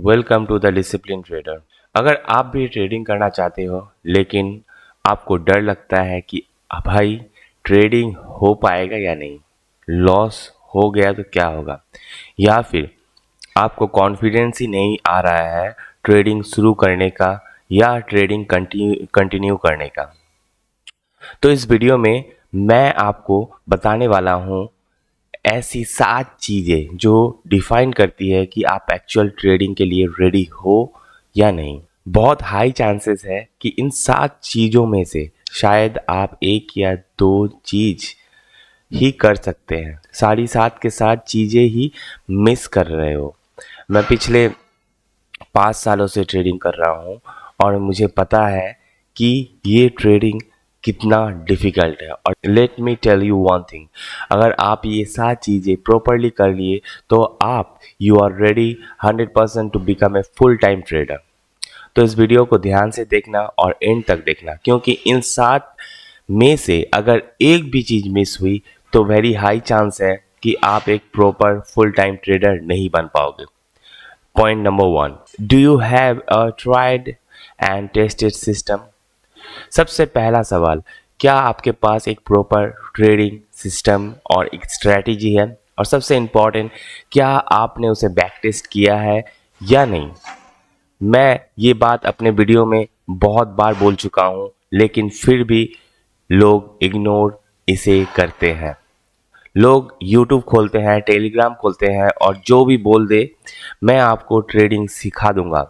Welcome to the discipline trader. अगर आप भी ट्रेडिंग करना चाहते हो लेकिन आपको डर लगता है कि भाई ट्रेडिंग हो पाएगा या नहीं, लॉस हो गया तो क्या होगा, या फिर आपको कॉन्फिडेंस ही नहीं आ रहा है ट्रेडिंग शुरू करने का या ट्रेडिंग कंटिन्यू करने का, तो इस वीडियो में मैं आपको बताने वाला हूँ ऐसी 7 चीज़ें जो डिफाइन करती है कि आप एक्चुअल ट्रेडिंग के लिए रेडी हो या नहीं। बहुत हाई चांसेस है कि इन 7 चीज़ों में से शायद आप एक या दो चीज़ ही कर सकते हैं, सारी 7 के 7 चीज़ें ही मिस कर रहे हो। मैं पिछले 5 सालों से ट्रेडिंग कर रहा हूँ और मुझे पता है कि ये ट्रेडिंग कितना डिफ़िकल्ट है। और let me tell you one thing, अगर आप ये 7 चीज़ें प्रॉपरली कर लिए तो आप you are ready 100% to become a full time trader. तो इस वीडियो को ध्यान से देखना और एंड तक देखना, क्योंकि इन 7 में से अगर एक भी चीज़ मिस हुई तो वेरी हाई चांस है कि आप एक प्रॉपर फुल टाइम ट्रेडर नहीं बन पाओगे। Point number 1, do you have a tried and tested system? सबसे पहला सवाल, क्या आपके पास एक प्रॉपर ट्रेडिंग सिस्टम और एक स्ट्रैटेजी है? और सबसे इम्पॉर्टेंट, क्या आपने उसे बैक टेस्ट किया है या नहीं? मैं ये बात अपने वीडियो में बहुत बार बोल चुका हूँ, लेकिन फिर भी लोग इग्नोर इसे करते हैं। लोग YouTube खोलते हैं, टेलीग्राम खोलते हैं और जो भी बोल दे मैं आपको ट्रेडिंग सिखा दूंगा,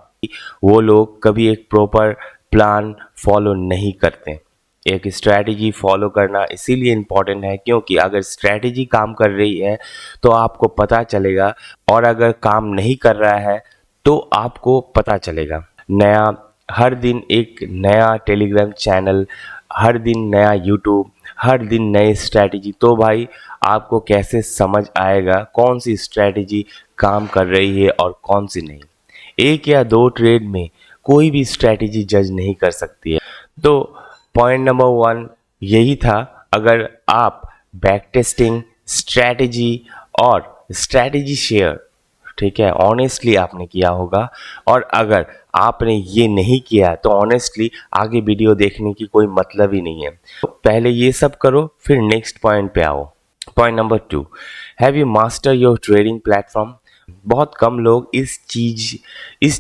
वो लोग कभी एक प्रॉपर प्लान फॉलो नहीं करते। एक स्ट्रैटेजी फॉलो करना इसीलिए इम्पॉर्टेंट है क्योंकि अगर स्ट्रैटेजी काम कर रही है तो आपको पता चलेगा, और अगर काम नहीं कर रहा है तो आपको पता चलेगा। नया हर दिन एक नया टेलीग्राम चैनल, हर दिन नया यूट्यूब, हर दिन नई स्ट्रैटेजी, तो भाई आपको कैसे समझ आएगा कौन सी स्ट्रैटेजी काम कर रही है और कौन सी नहीं। एक या दो ट्रेड में कोई भी स्ट्रैटेजी जज नहीं कर सकती है। तो पॉइंट नंबर 1 यही था। अगर आप बैक टेस्टिंग, स्ट्रैटेजी और स्ट्रैटेजी शेयर, ठीक है, ऑनेस्टली आपने किया होगा, और अगर आपने ये नहीं किया तो ऑनेस्टली आगे वीडियो देखने की कोई मतलब ही नहीं है। तो पहले ये सब करो, फिर नेक्स्ट पॉइंट पे आओ। Point number 2, have you master your trading platform? बहुत कम लोग इस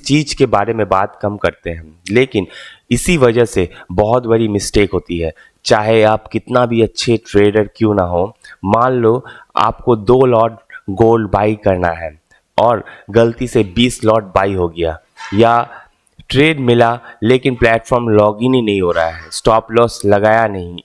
चीज के बारे में बात कम करते हैं, लेकिन इसी वजह से बहुत बड़ी मिस्टेक होती है। चाहे आप कितना भी अच्छे ट्रेडर क्यों ना हो, मान लो आपको 2 लॉट गोल्ड बाई करना है और गलती से 20 लॉट बाई हो गया, या ट्रेड मिला लेकिन प्लेटफॉर्म लॉगिन ही नहीं हो रहा है, स्टॉप लॉस लगाया नहीं,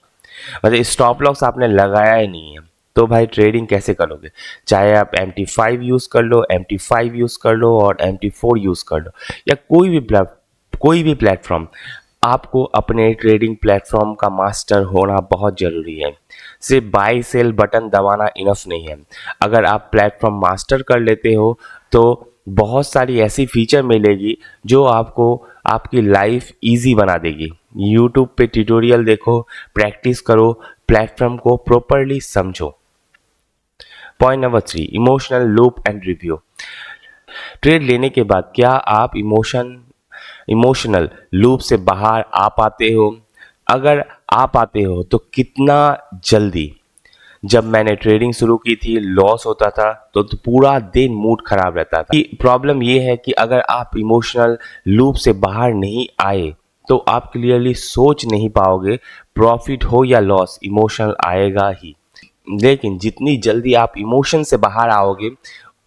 मतलब स्टॉप लॉस आपने लगाया ही नहीं है, तो भाई ट्रेडिंग कैसे करोगे? चाहे आप MT5 यूज़ कर लो, MT5 यूज़ कर लो और MT4 यूज़ कर लो, या कोई भी प्लेटफॉर्म, आपको अपने ट्रेडिंग प्लेटफॉर्म का मास्टर होना बहुत ज़रूरी है। सिर्फ बाई सेल बटन दबाना इनफ नहीं है। अगर आप प्लेटफॉर्म मास्टर कर लेते हो तो बहुत सारी ऐसी फीचर मिलेगी जो आपको आपकी लाइफ इजी बना देगी। यूट्यूब पे ट्यूटोरियल देखो, प्रैक्टिस करो, प्लेटफॉर्म को प्रॉपरली समझो। Point number 3, emotional loop and review. Trade लेने के बाद क्या आप इमोशनल लूप से बाहर आ पाते हो? अगर आ पाते हो तो कितना जल्दी? जब मैंने ट्रेडिंग शुरू की थी, लॉस होता था तो पूरा दिन मूड खराब रहता था। प्रॉब्लम ये है कि अगर आप इमोशनल लूप से बाहर नहीं आए तो आप क्लियरली सोच नहीं पाओगे, प्रॉफिट हो या लॉस इमोशनल आएगा ही। लेकिन जितनी जल्दी आप इमोशन से बाहर आओगे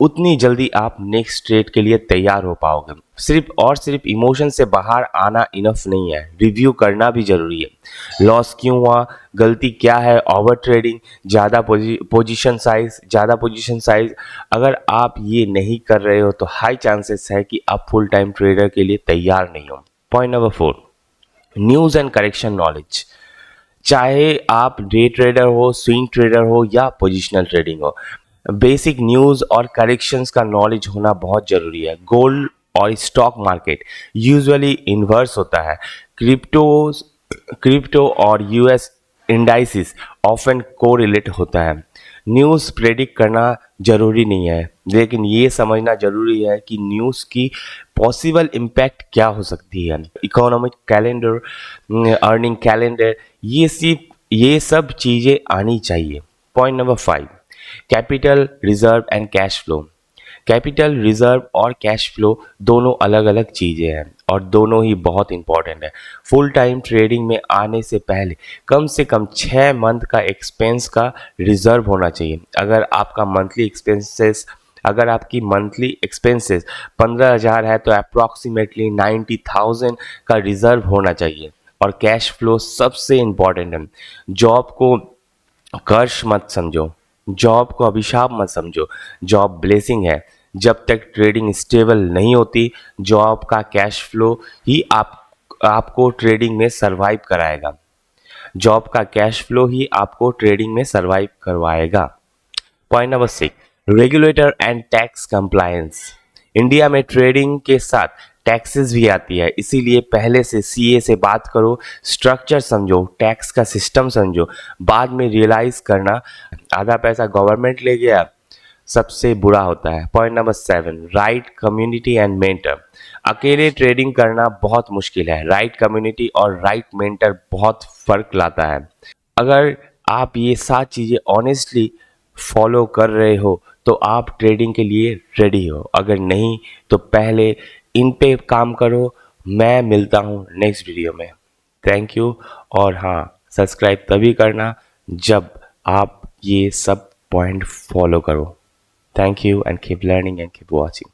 उतनी जल्दी आप नेक्स्ट ट्रेड के लिए तैयार हो पाओगे। सिर्फ इमोशन से बाहर आना इनफ नहीं है, रिव्यू करना भी जरूरी है। लॉस क्यों हुआ, गलती क्या है, ओवर ट्रेडिंग, ज़्यादा पोजीशन साइज, अगर आप ये नहीं कर रहे हो तो हाई चांसेस है कि आप फुल टाइम ट्रेडर के लिए तैयार नहीं हो। Point number 4, news and correction knowledge. चाहे आप डे ट्रेडर हो, स्विंग ट्रेडर हो या पोजिशनल ट्रेडिंग हो, बेसिक न्यूज़ और करेक्शंस का नॉलेज होना बहुत ज़रूरी है। गोल्ड और स्टॉक मार्केट यूजुअली इन्वर्स होता है। क्रिप्टो और US इंडाइसिस ऑफन कोरिलेट होता है। न्यूज़ प्रेडिक्ट करना ज़रूरी नहीं है, लेकिन ये समझना जरूरी है कि न्यूज़ की पॉसिबल इम्पैक्ट क्या हो सकती है। इकोनॉमिक कैलेंडर, अर्निंग कैलेंडर, ये सब चीज़ें आनी चाहिए। Point number 5, capital reserve and cash flow. Capital reserve और कैश फ्लो दोनों अलग अलग चीज़ें हैं और दोनों ही बहुत इंपॉर्टेंट है। फुल टाइम ट्रेडिंग में आने से पहले कम से कम 6 मंथ का एक्सपेंस का रिजर्व होना चाहिए। अगर आपकी मंथली एक्सपेंसेस 15,000 है तो अप्रॉक्सीमेटली 90,000 का रिजर्व होना चाहिए। और कैश फ्लो सबसे इंपॉर्टेंट है। जॉब को कर्ज मत समझो, जॉब को अभिशाप मत समझो, जॉब ब्लेसिंग है। जब तक ट्रेडिंग स्टेबल नहीं होती, जॉब का कैश फ्लो ही आपको ट्रेडिंग में सरवाइव कराएगा। जॉब का कैश फ्लो ही आपको ट्रेडिंग में सरवाइव करवाएगा। Point number 6, regulator and tax compliance. India में ट्रेडिंग के साथ टैक्सेस भी आती है, इसीलिए पहले से सीए से बात करो, स्ट्रक्चर समझो, टैक्स का सिस्टम समझो। बाद में रियलाइज करना आधा पैसा गवर्नमेंट ले गया, सबसे बुरा होता है। Point number 7, right community and mentor. अकेले ट्रेडिंग करना बहुत मुश्किल है, राइट कम्युनिटी और राइट मेंटर बहुत फर्क लाता है। अगर आप ये 7 चीज़ें ऑनेस्टली फॉलो कर रहे हो तो आप ट्रेडिंग के लिए रेडी हो। अगर नहीं तो पहले इन पे काम करो। मैं मिलता हूँ नेक्स्ट वीडियो में। Thank you. और हाँ, सब्सक्राइब तभी करना जब आप ये सब पॉइंट फॉलो करो। Thank you and keep learning and keep watching.